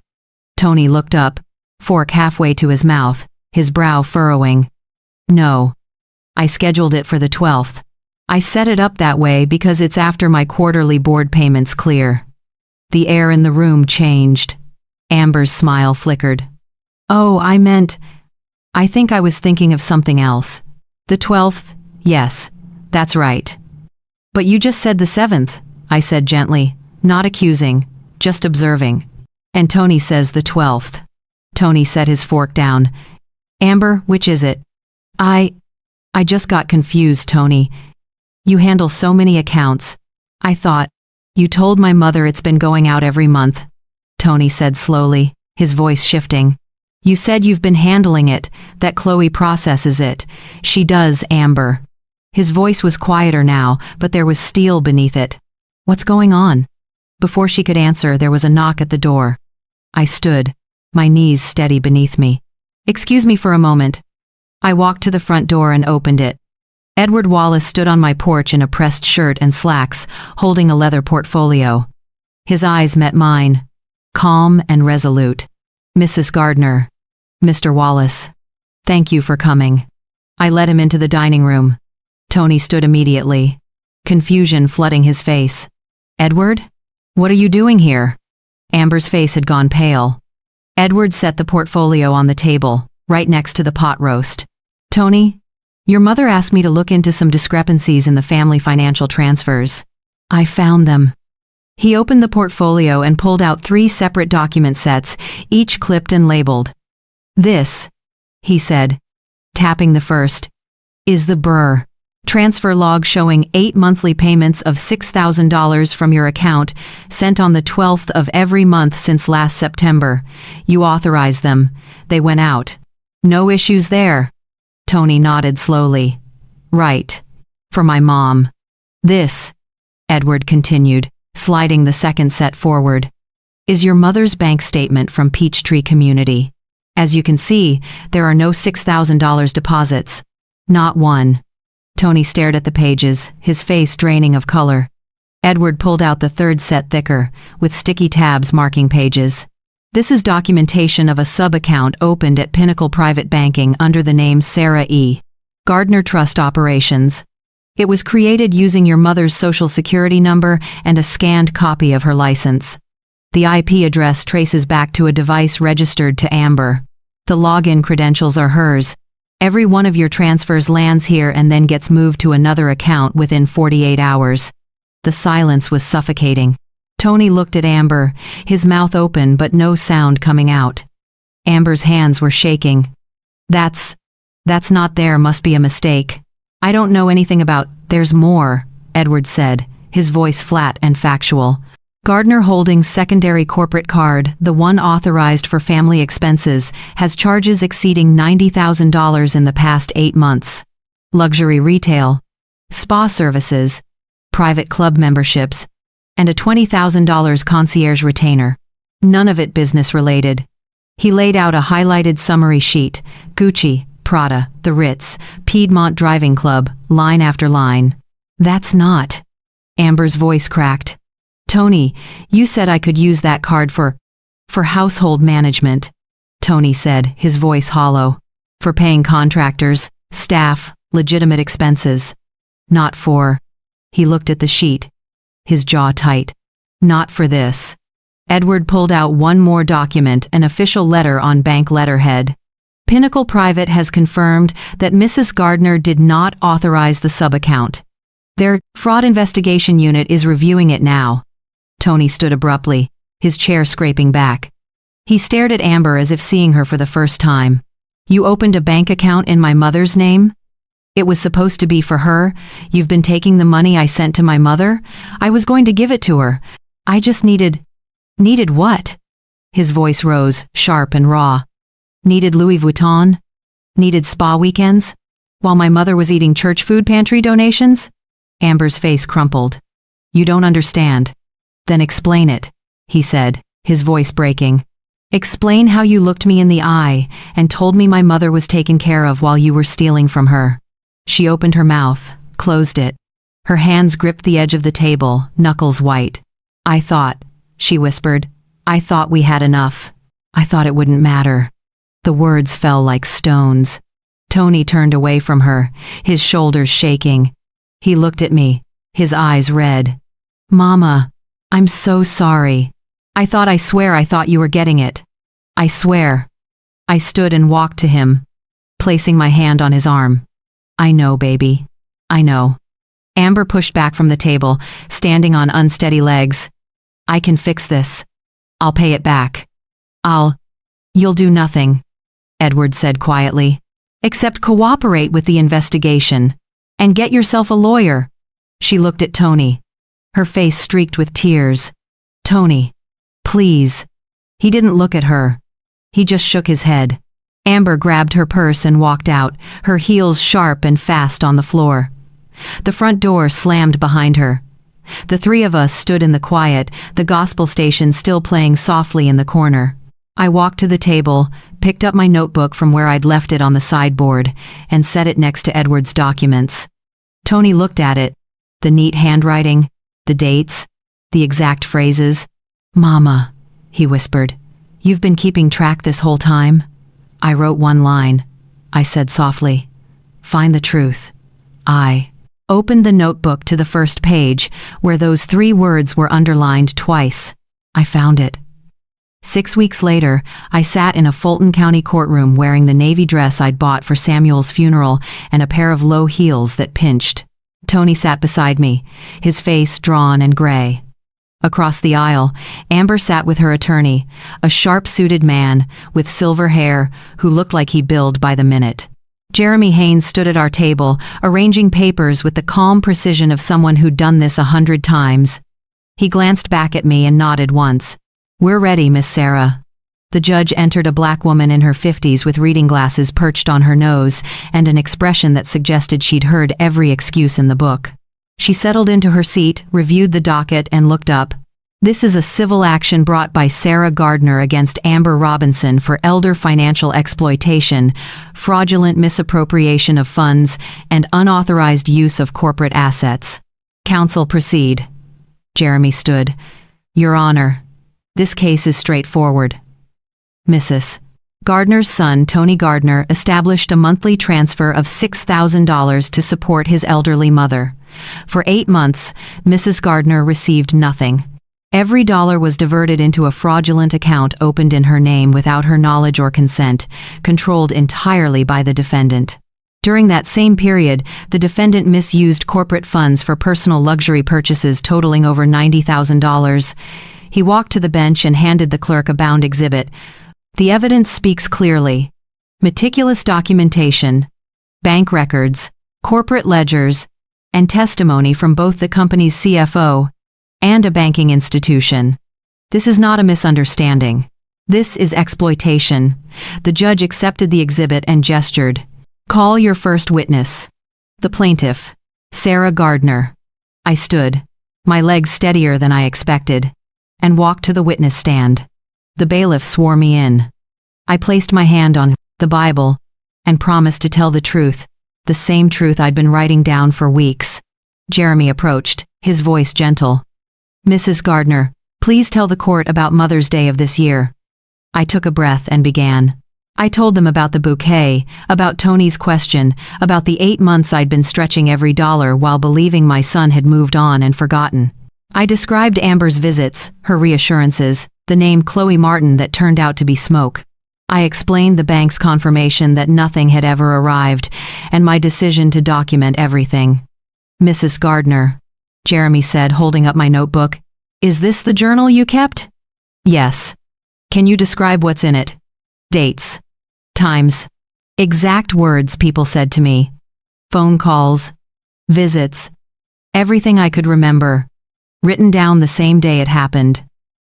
Tony looked up, fork halfway to his mouth, his brow furrowing. No. I scheduled it for the 12th. I set it up that way because it's after my quarterly board payments clear. The air in the room changed. Amber's smile flickered. Oh, I think I was thinking of something else. The 12th? Yes, that's right. But you just said the 7th, I said gently, not accusing, just observing. And Tony says the 12th. Tony set his fork down. Amber, which is it? I just got confused, Tony. You handle so many accounts. I thought, you told my mother it's been going out every month. Tony said slowly, his voice shifting. You said you've been handling it, that Chloe processes it. She does, Amber. His voice was quieter now, but there was steel beneath it. What's going on? Before she could answer, there was a knock at the door. I stood, my knees steady beneath me. Excuse me for a moment. I walked to the front door and opened it. Edward Wallace stood on my porch in a pressed shirt and slacks, holding a leather portfolio. His eyes met mine, calm and resolute. Mrs. Gardner. Mr. Wallace. Thank you for coming. I led him into the dining room. Tony stood immediately, confusion flooding his face. Edward? What are you doing here? Amber's face had gone pale. Edward set the portfolio on the table, right next to the pot roast. Tony, your mother asked me to look into some discrepancies in the family financial transfers. I found them. He opened the portfolio and pulled out 3 separate document sets, each clipped and labeled. This, he said, tapping the first, is the Burr transfer log showing 8 monthly payments of $6,000 from your account sent on the 12th of every month since last September. You authorized them. They went out. No issues there. Tony nodded slowly. Right. For my mom. This, Edward continued, sliding the second set forward, is your mother's bank statement from Peachtree Community. As you can see, there are no $6,000 deposits. Not one. Tony stared at the pages, his face draining of color. Edward pulled out the third set thicker, with sticky tabs marking pages. This is documentation of a sub-account opened at Pinnacle Private Banking under the name Sarah E. Gardner Trust Operations. It was created using your mother's social security number and a scanned copy of her license. The IP address traces back to a device registered to Amber. The login credentials are hers. Every one of your transfers lands here and then gets moved to another account within 48 hours. The silence was suffocating. Tony looked at Amber, his mouth open but no sound coming out. Amber's hands were shaking. That's not there, must be a mistake. I don't know anything about, there's more, Edward said, his voice flat and factual. Gardner Holdings' secondary corporate card, the one authorized for family expenses, has charges exceeding $90,000 in the past 8 months. Luxury retail, spa services, private club memberships, and a $20,000 concierge retainer. None of it business-related. He laid out a highlighted summary sheet, Gucci, Prada, the Ritz, Piedmont Driving Club, line after line. That's not. Amber's voice cracked. Tony, you said I could use that card for household management. Tony said, his voice hollow. For paying contractors, staff, legitimate expenses. Not for. He looked at the sheet, his jaw tight. Not for this. Edward pulled out one more document, an official letter on bank letterhead. Pinnacle Private has confirmed that Mrs. Gardner did not authorize the sub-account. Their fraud investigation unit is reviewing it now. Tony stood abruptly, his chair scraping back. He stared at Amber as if seeing her for the first time. You opened a bank account in my mother's name? It was supposed to be for her. You've been taking the money I sent to my mother? I was going to give it to her. I just needed what? His voice rose, sharp and raw. Needed Louis Vuitton? Needed spa weekends? While my mother was eating church food pantry donations? Amber's face crumpled. You don't understand. Then explain it, he said, his voice breaking. Explain how you looked me in the eye and told me my mother was taken care of while you were stealing from her. She opened her mouth, closed it. Her hands gripped the edge of the table, knuckles white. I thought, she whispered, I thought we had enough. I thought it wouldn't matter. The words fell like stones. Tony turned away from her, his shoulders shaking. He looked at me, his eyes red. Mama, I'm so sorry. I swear I thought you were getting it. I swear. I stood and walked to him, placing my hand on his arm. I know, baby. I know. Amber pushed back from the table, standing on unsteady legs. I can fix this. I'll pay it back. You'll do nothing, Edward said quietly, except cooperate with the investigation. And get yourself a lawyer. She looked at Tony. Her face streaked with tears. Tony, please. He didn't look at her. He just shook his head. Amber grabbed her purse and walked out, her heels sharp and fast on the floor. The front door slammed behind her. The three of us stood in the quiet, the gospel station still playing softly in the corner. I walked to the table, picked up my notebook from where I'd left it on the sideboard, and set it next to Edward's documents. Tony looked at it. The neat handwriting, the dates, the exact phrases. Mama, he whispered, you've been keeping track this whole time? I wrote one line. I said softly, find the truth. I opened the notebook to the first page, where those 3 words were underlined twice. I found it. 6 weeks later, I sat in a Fulton County courtroom wearing the navy dress I'd bought for Samuel's funeral and a pair of low heels that pinched. Tony sat beside me, his face drawn and gray. Across the aisle, Amber sat with her attorney, a sharp-suited man with silver hair who looked like he billed by the minute. Jeremy Haynes stood at our table, arranging papers with the calm precision of someone who'd done this 100 times. He glanced back at me and nodded once. We're ready, Miss Sarah. The judge entered, a black woman in her 50s with reading glasses perched on her nose and an expression that suggested she'd heard every excuse in the book. She settled into her seat, reviewed the docket, and looked up. This is a civil action brought by Sarah Gardner against Amber Robinson for elder financial exploitation, fraudulent misappropriation of funds, and unauthorized use of corporate assets. Counsel, proceed. Jeremy stood. Your Honor, this case is straightforward. Mrs. Gardner's son, Tony Gardner, established a monthly transfer of $6,000 to support his elderly mother. For 8 months, Mrs. Gardner received nothing. Every dollar was diverted into a fraudulent account opened in her name without her knowledge or consent, controlled entirely by the defendant. During that same period, the defendant misused corporate funds for personal luxury purchases totaling over $90,000. He walked to the bench and handed the clerk a bound exhibit. The evidence speaks clearly. Meticulous documentation, bank records, corporate ledgers, and testimony from both the company's CFO and a banking institution. This is not a misunderstanding. This is exploitation. The judge accepted the exhibit and gestured. Call your first witness. The plaintiff, Sarah Gardner. I stood, my legs steadier than I expected, and walked to the witness stand. The bailiff swore me in. I placed my hand on the Bible and promised to tell the truth, the same truth I'd been writing down for weeks. Jeremy approached, his voice gentle. Mrs. Gardner, please tell the court about Mother's Day of this year. I took a breath and began. I told them about the bouquet, about Tony's question, about the 8 months I'd been stretching every dollar while believing my son had moved on and forgotten. I described Amber's visits, her reassurances, the name Chloe Martin that turned out to be smoke. I explained the bank's confirmation that nothing had ever arrived, and my decision to document everything. Mrs. Gardner, Jeremy said, holding up my notebook. Is this the journal you kept? Yes. Can you describe what's in it? Dates. Times. Exact words people said to me. Phone calls. Visits. Everything I could remember. Written down the same day it happened.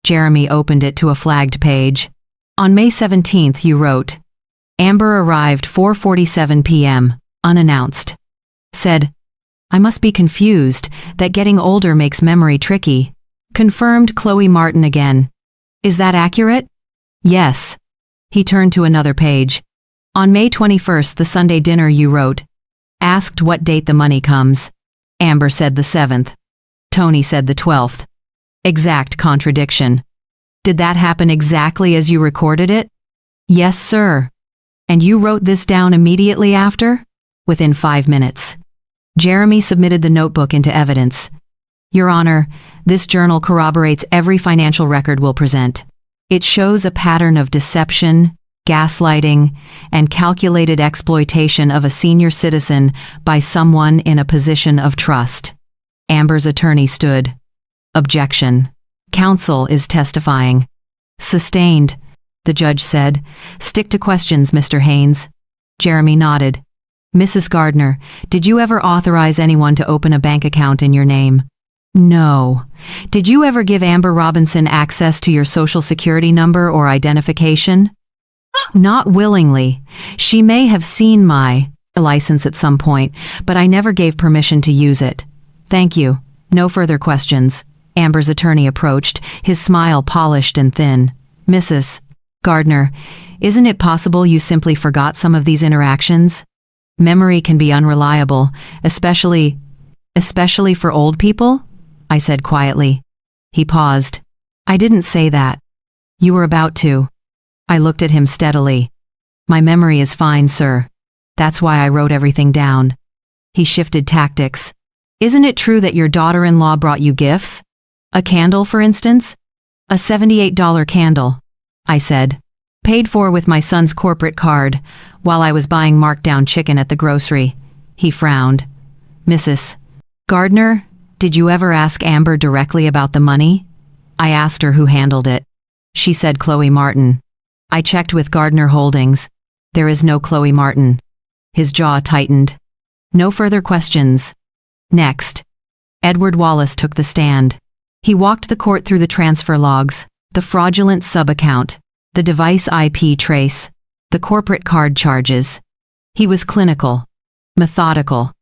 Jeremy opened it to a flagged page. On May 17th, you wrote, Amber arrived 4:47 p.m., unannounced. Said, I must be confused, that getting older makes memory tricky. Confirmed Chloe Martin again. Is that accurate? Yes. He turned to another page. On May 21st, the Sunday dinner, you wrote, asked what date the money comes. Amber said the 7th. Tony said the 12th. Exact contradiction. Did that happen exactly as you recorded it? Yes, sir. And you wrote this down immediately after? Within 5 minutes. Jeremy submitted the notebook into evidence. Your Honor, this journal corroborates every financial record we'll present. It shows a pattern of deception, gaslighting, and calculated exploitation of a senior citizen by someone in a position of trust. Amber's attorney stood. Objection. Counsel is testifying. Sustained, the judge said. Stick to questions, Mr. Haynes. Jeremy nodded. Mrs. Gardner, did you ever authorize anyone to open a bank account in your name? No. Did you ever give Amber Robinson access to your social security number or identification? Not willingly. She may have seen my license at some point, but I never gave permission to use it. Thank you. No further questions. Amber's attorney approached, his smile polished and thin. Mrs. Gardner, isn't it possible you simply forgot some of these interactions? Memory can be unreliable, especially for old people? I said quietly. He paused. I didn't say that. You were about to. I looked at him steadily. My memory is fine, sir. That's why I wrote everything down. He shifted tactics. Isn't it true that your daughter-in-law brought you gifts? A candle, for instance? A $78 candle, I said. Paid for with my son's corporate card, while I was buying marked-down chicken at the grocery. He frowned. Mrs. Gardner, did you ever ask Amber directly about the money? I asked her who handled it. She said Chloe Martin. I checked with Gardner Holdings. There is no Chloe Martin. His jaw tightened. No further questions. Next. Edward Wallace took the stand. He walked the court through the transfer logs, the fraudulent sub-account, the device IP trace, the corporate card charges. He was clinical, methodical,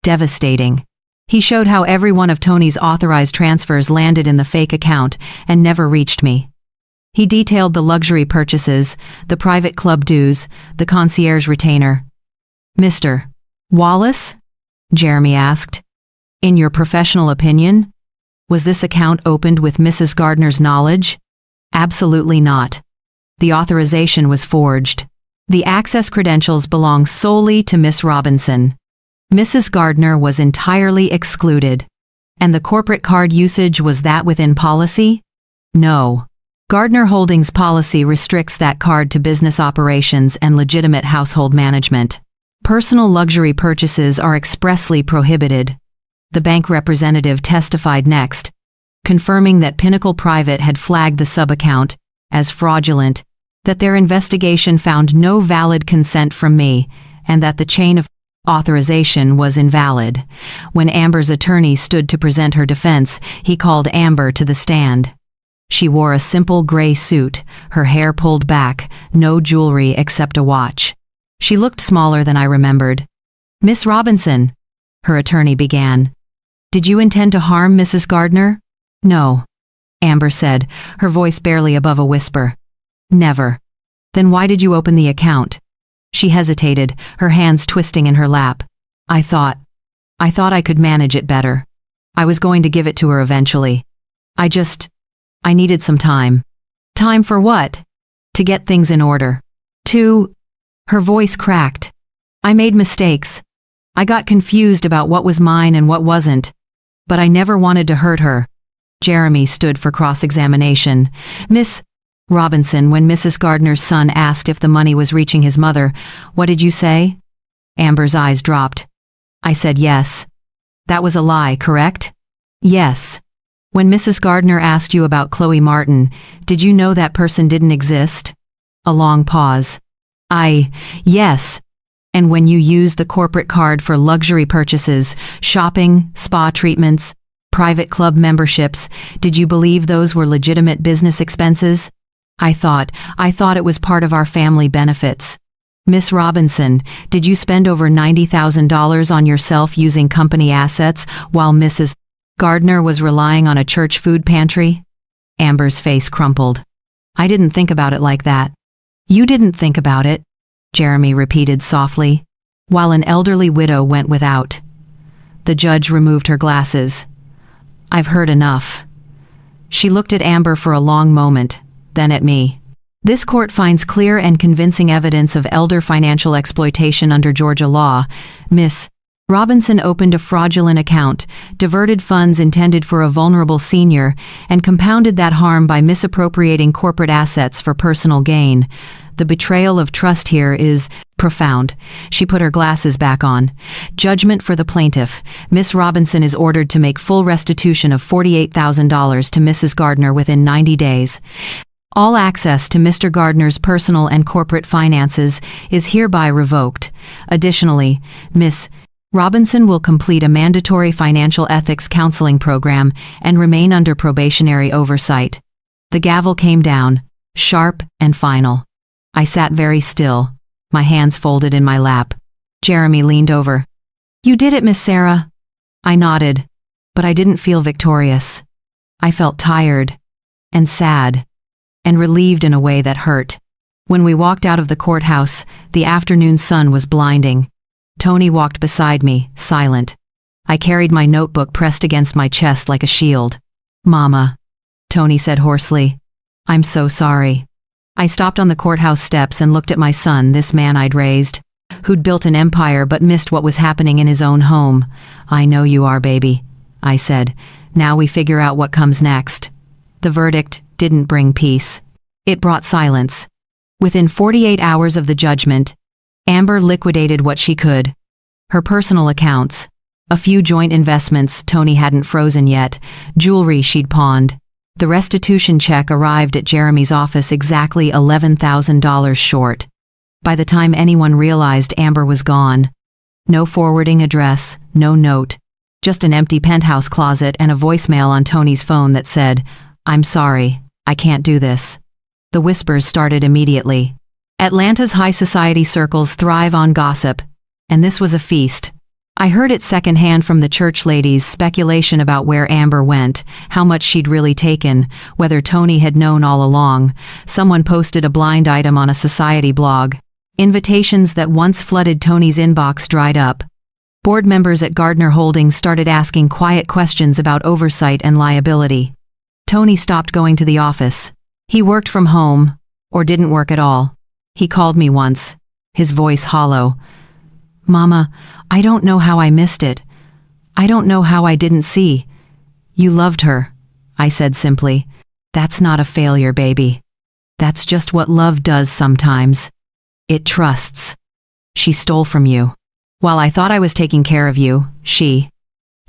devastating. He showed how every one of Tony's authorized transfers landed in the fake account and never reached me. He detailed the luxury purchases, the private club dues, the concierge retainer. Mr. Wallace? Jeremy asked. In your professional opinion, was this account opened with Mrs. Gardner's knowledge? Absolutely not. The authorization was forged. The access credentials belong solely to Miss Robinson. Mrs. Gardner was entirely excluded. And the corporate card usage, was that within policy? No. Gardner Holdings policy restricts that card to business operations and legitimate household management. Personal luxury purchases are expressly prohibited. The bank representative testified next, confirming that Pinnacle Private had flagged the sub-account as fraudulent, that their investigation found no valid consent from me, and that the chain of authorization was invalid. When Amber's attorney stood to present her defense, he called Amber to the stand. She wore a simple gray suit, her hair pulled back, no jewelry except a watch. She looked smaller than I remembered. Miss Robinson, her attorney began. Did you intend to harm Mrs. Gardner? No, Amber said, her voice barely above a whisper. Never. Then why did you open the account? She hesitated, her hands twisting in her lap. I thought I could manage it better. I was going to give it to her eventually. I needed some time. Time for what? To get things in order. Her voice cracked. I made mistakes. I got confused about what was mine and what wasn't. But I never wanted to hurt her. Jeremy stood for cross-examination. Miss Robinson, when Mrs. Gardner's son asked if the money was reaching his mother, what did you say? Amber's eyes dropped. I said yes. That was a lie, correct? Yes. When Mrs. Gardner asked you about Chloe Martin, did you know that person didn't exist? A long pause. Yes. And when you used the corporate card for luxury purchases, shopping, spa treatments, private club memberships, did you believe those were legitimate business expenses? I thought it was part of our family benefits. Miss Robinson, did you spend over $90,000 on yourself using company assets while Mrs. Gardner was relying on a church food pantry? Amber's face crumpled. I didn't think about it like that. You didn't think about it, Jeremy repeated softly, while an elderly widow went without. The judge removed her glasses. I've heard enough. She looked at Amber for a long moment, then at me. This court finds clear and convincing evidence of elder financial exploitation under Georgia law. Miss Robinson opened a fraudulent account, diverted funds intended for a vulnerable senior, and compounded that harm by misappropriating corporate assets for personal gain. The betrayal of trust here is profound. She put her glasses back on. Judgment for the plaintiff. Miss Robinson is ordered to make full restitution of $48,000 to Mrs. Gardner within 90 days. All access to Mr. Gardner's personal and corporate finances is hereby revoked. Additionally, Miss Robinson will complete a mandatory financial ethics counseling program and remain under probationary oversight. The gavel came down, sharp and final. I sat very still, my hands folded in my lap. Jeremy leaned over. You did it, Miss Sarah. I nodded, but I didn't feel victorious. I felt tired and sad and relieved in a way that hurt. When we walked out of the courthouse, the afternoon sun was blinding. Tony walked beside me, silent. I carried my notebook pressed against my chest like a shield. Mama, Tony said hoarsely, I'm so sorry. I stopped on the courthouse steps and looked at my son, this man I'd raised, who'd built an empire but missed what was happening in his own home. I know you are, baby, I said. Now we figure out what comes next. The verdict didn't bring peace. It brought silence. Within 48 hours of the judgment, Amber liquidated what she could. Her personal accounts, a few joint investments Tony hadn't frozen yet, jewelry she'd pawned. The restitution check arrived at Jeremy's office exactly $11,000 short. By the time anyone realized Amber was gone. No forwarding address, no note, just an empty penthouse closet and a voicemail on Tony's phone that said, I'm sorry, I can't do this. The whispers started immediately. Atlanta's high society circles thrive on gossip, and this was a feast. I heard it secondhand from the church ladies' speculation about where Amber went, how much she'd really taken, whether Tony had known all along. Someone posted a blind item on a society blog. Invitations that once flooded Tony's inbox dried up. Board members at Gardner Holdings started asking quiet questions about oversight and liability. Tony stopped going to the office. He worked from home, or didn't work at all. He called me once, his voice hollow. Mama, I don't know how I missed it. I don't know how I didn't see. You loved her, I said simply. That's not a failure, baby. That's just what love does sometimes. It trusts. She stole from you. While I thought I was taking care of you, she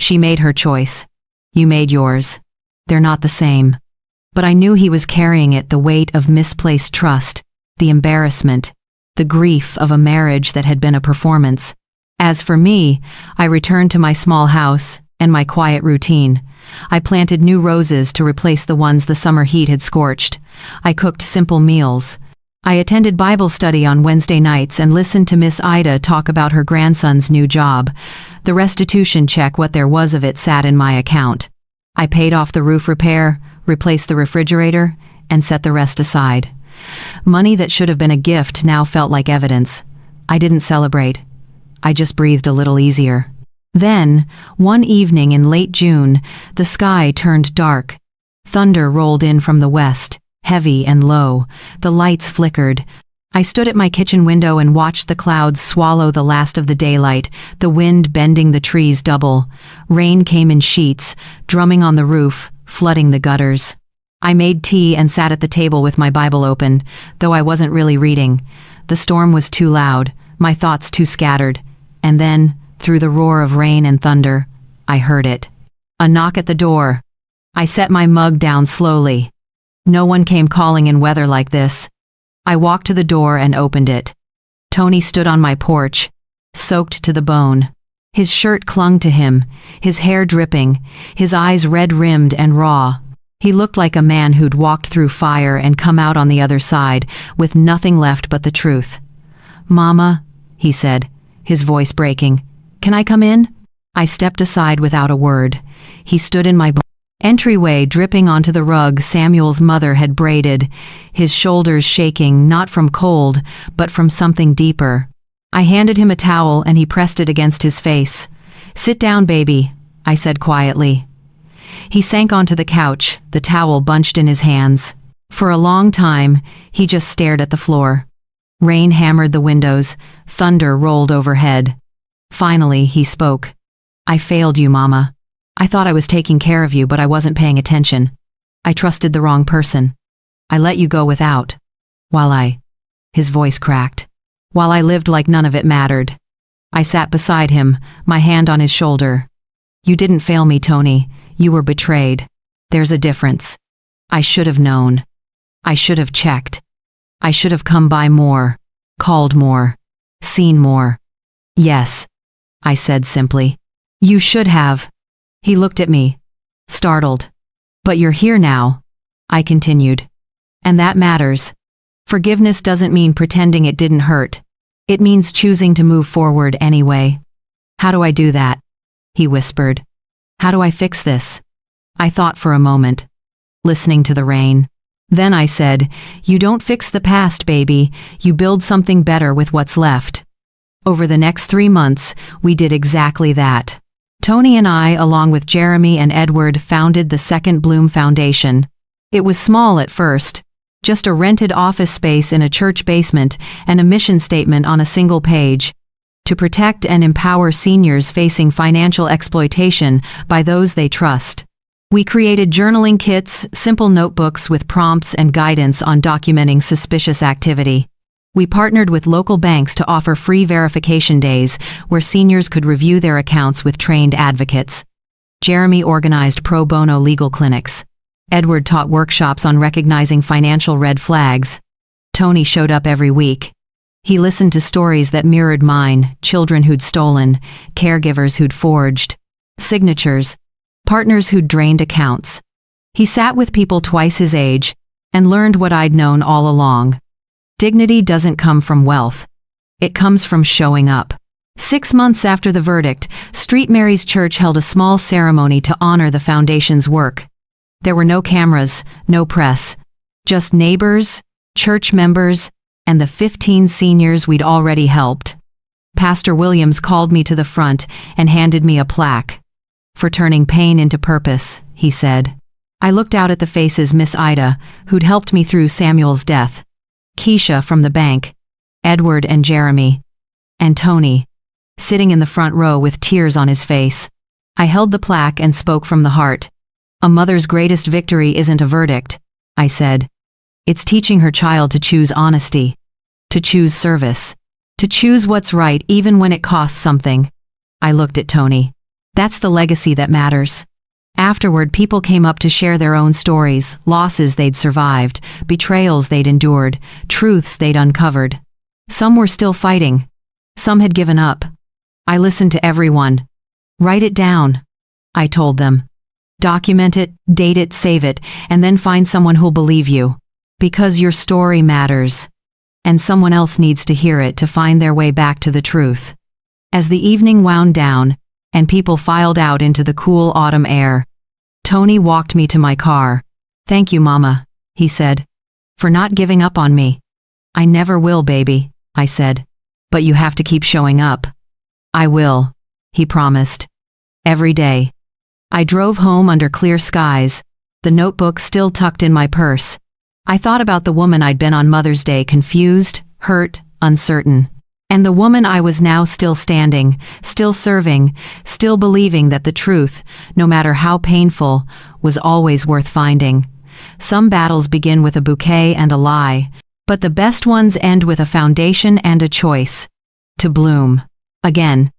made her choice. You made yours. They're not the same. But I knew he was carrying it, the weight of misplaced trust, the embarrassment, the grief of a marriage that had been a performance. As for me, I returned to my small house and my quiet routine. I planted new roses to replace the ones the summer heat had scorched. I cooked simple meals. I attended Bible study on Wednesday nights and listened to Miss Ida talk about her grandson's new job. The restitution check, what there was of it, sat in my account. I paid off the roof repair, replaced the refrigerator, and set the rest aside. Money that should have been a gift now felt like evidence. I didn't celebrate. I just breathed a little easier. Then, one evening in late June, the sky turned dark. Thunder rolled in from the west, heavy and low. The lights flickered. I stood at my kitchen window and watched the clouds swallow the last of the daylight, the wind bending the trees double. Rain came in sheets, drumming on the roof, flooding the gutters. I made tea and sat at the table with my Bible open, though I wasn't really reading. The storm was too loud, my thoughts too scattered. And then, through the roar of rain and thunder, I heard it. A knock at the door. I set my mug down slowly. No one came calling in weather like this. I walked to the door and opened it. Tony stood on my porch, soaked to the bone. His shirt clung to him, his hair dripping, his eyes red-rimmed and raw. He looked like a man who'd walked through fire and come out on the other side, with nothing left but the truth. "Mama," he said, his voice breaking, "can I come in?" I stepped aside without a word. He stood in my entryway, dripping onto the rug Samuel's mother had braided, his shoulders shaking not from cold, but from something deeper. I handed him a towel and he pressed it against his face. "Sit down, baby," I said quietly. He sank onto the couch, the towel bunched in his hands. For a long time, he just stared at the floor. Rain hammered the windows, thunder rolled overhead. Finally, he spoke. "I failed you, Mama. I thought I was taking care of you, but I wasn't paying attention. I trusted the wrong person. I let you go without. His voice cracked. While I lived like none of it mattered." I sat beside him, my hand on his shoulder. "You didn't fail me, Tony. You were betrayed. There's a difference. I should have known. I should have checked. I should have come by more, called more, seen more." "Yes," I said simply. "You should have." He looked at me, startled. "But you're here now," I continued. "And that matters. Forgiveness doesn't mean pretending it didn't hurt. It means choosing to move forward anyway." "How do I do that?" he whispered. "How do I fix this?" I thought for a moment, listening to the rain. Then I said, "You don't fix the past, baby. You build something better with what's left." Over the next 3 months, we did exactly that. Tony and I, along with Jeremy and Edward, founded the Second Bloom Foundation. It was small at first, just a rented office space in a church basement and a mission statement on a single page: to protect and empower seniors facing financial exploitation by those they trust. We created journaling kits, simple notebooks with prompts and guidance on documenting suspicious activity. We partnered with local banks to offer free verification days where seniors could review their accounts with trained advocates. Jeremy organized pro bono legal clinics. Edward taught workshops on recognizing financial red flags. Tony showed up every week. He listened to stories that mirrored mine: children who'd stolen, caregivers who'd forged signatures, partners who'd drained accounts. He sat with people twice his age and learned what I'd known all along. Dignity doesn't come from wealth. It comes from showing up. 6 months after the verdict, St. Mary's Church held a small ceremony to honor the foundation's work. There were no cameras, no press, just neighbors, church members, and the 15 seniors we'd already helped. Pastor Williams called me to the front and handed me a plaque. "For turning pain into purpose," he said. I looked out at the faces: Miss Ida, who'd helped me through Samuel's death, Keisha from the bank, Edward and Jeremy, and Tony, sitting in the front row with tears on his face. I held the plaque and spoke from the heart. "A mother's greatest victory isn't a verdict," I said. "It's teaching her child to choose honesty, to choose service, to choose what's right even when it costs something." I looked at Tony. "That's the legacy that matters." Afterward, people came up to share their own stories: losses they'd survived, betrayals they'd endured, truths they'd uncovered. Some were still fighting. Some had given up. I listened to everyone. "Write it down," I told them. "Document it, date it, save it, and then find someone who'll believe you. Because your story matters. And someone else needs to hear it to find their way back to the truth." As the evening wound down, and people filed out into the cool autumn air, Tony walked me to my car. "Thank you, Mama," he said, "for not giving up on me." "I never will, baby," I said. "But you have to keep showing up." "I will," he promised. Every day. I drove home under clear skies, the notebook still tucked in my purse. I thought about the woman I'd been on Mother's Day: confused, hurt, uncertain. And the woman I was now: still standing, still serving, still believing that the truth, no matter how painful, was always worth finding. Some battles begin with a bouquet and a lie, but the best ones end with a foundation and a choice: to bloom. Again.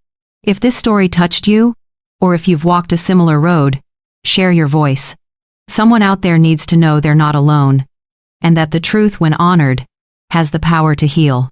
If this story touched you, Or if you've walked a similar road, share your voice. Someone out there needs to know they're not alone, and that the truth, when honored, has the power to heal.